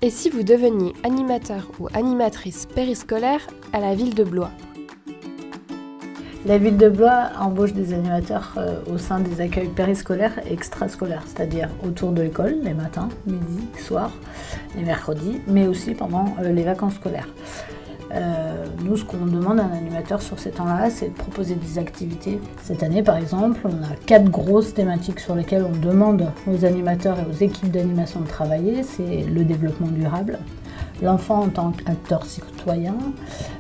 Et si vous deveniez animateur ou animatrice périscolaire à la ville de Blois? La ville de Blois embauche des animateurs au sein des accueils périscolaires et extrascolaires, c'est-à-dire autour de l'école, les matins, midi, soir, les mercredis, mais aussi pendant les vacances scolaires. Nous, ce qu'on demande à un animateur sur ces temps-là, c'est de proposer des activités. Cette année, par exemple, on a 4 grosses thématiques sur lesquelles on demande aux animateurs et aux équipes d'animation de travailler. C'est le développement durable, l'enfant en tant qu'acteur citoyen,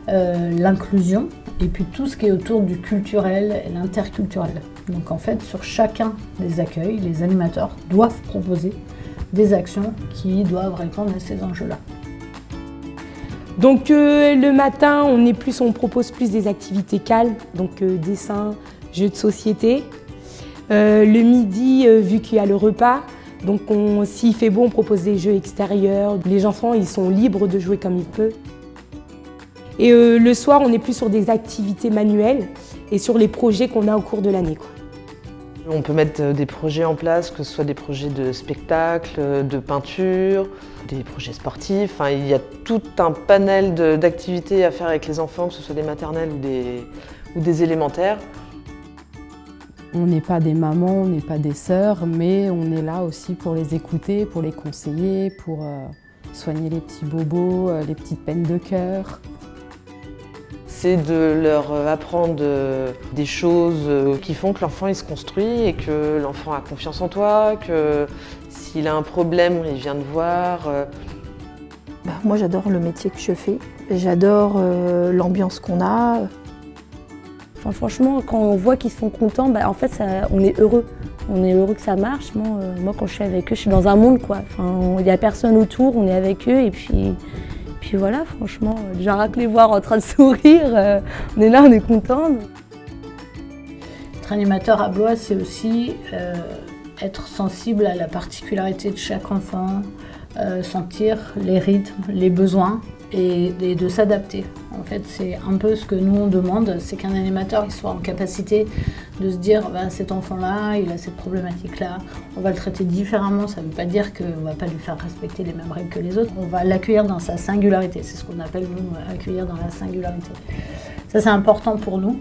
l'inclusion, et puis tout ce qui est autour du culturel et l'interculturel. Donc en fait, sur chacun des accueils, les animateurs doivent proposer des actions qui doivent répondre à ces enjeux-là. Donc le matin, on propose plus des activités calmes, donc dessin, jeux de société. Le midi, vu qu'il y a le repas, donc s'il fait beau, on propose des jeux extérieurs. Les enfants, ils sont libres de jouer comme ils peuvent. Et le soir, on est plus sur des activités manuelles et sur les projets qu'on a au cours de l'année. On peut mettre des projets en place, que ce soit des projets de spectacle, de peinture, des projets sportifs. Enfin, il y a tout un panel d'activités à faire avec les enfants, que ce soit des maternelles ou des élémentaires. On n'est pas des mamans, on n'est pas des sœurs, mais on est là aussi pour les écouter, pour les conseiller, pour soigner les petits bobos, les petites peines de cœur. C'est de leur apprendre des choses qui font que l'enfant il se construit et que l'enfant a confiance en toi, que s'il a un problème, il vient te voir. Moi j'adore le métier que je fais, j'adore l'ambiance qu'on a. Enfin, franchement, quand on voit qu'ils sont contents, en fait on est heureux. On est heureux que ça marche. Moi quand je suis avec eux, je suis dans un monde quoi. Enfin, il n'y a personne autour, on est avec eux et puis voilà, franchement, déjà rien que les voir en train de sourire, on est là, on est contents. Être animateur à Blois, c'est aussi être sensible à la particularité de chaque enfant, sentir les rythmes, les besoins et de s'adapter. En fait, c'est un peu ce que nous on demande, c'est qu'un animateur il soit en capacité de se dire cet enfant-là, il a cette problématique-là, on va le traiter différemment, ça ne veut pas dire qu'on ne va pas lui faire respecter les mêmes règles que les autres, on va l'accueillir dans sa singularité, c'est ce qu'on appelle nous accueillir dans la singularité. Ça c'est important pour nous.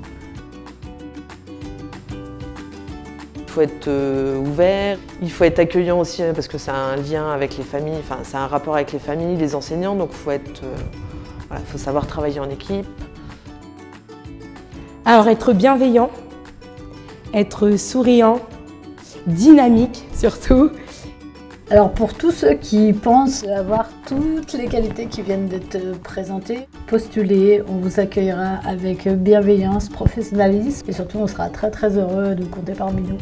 Il faut être ouvert, il faut être accueillant aussi parce que ça a un lien avec les familles, enfin ça a un rapport avec les familles, les enseignants, donc il faut être, faut savoir travailler en équipe. Alors être bienveillant, être souriant, dynamique surtout. Alors pour tous ceux qui pensent avoir toutes les qualités qui viennent d'être présentées, postulez, on vous accueillera avec bienveillance, professionnalisme et surtout on sera très heureux de compter parmi nous.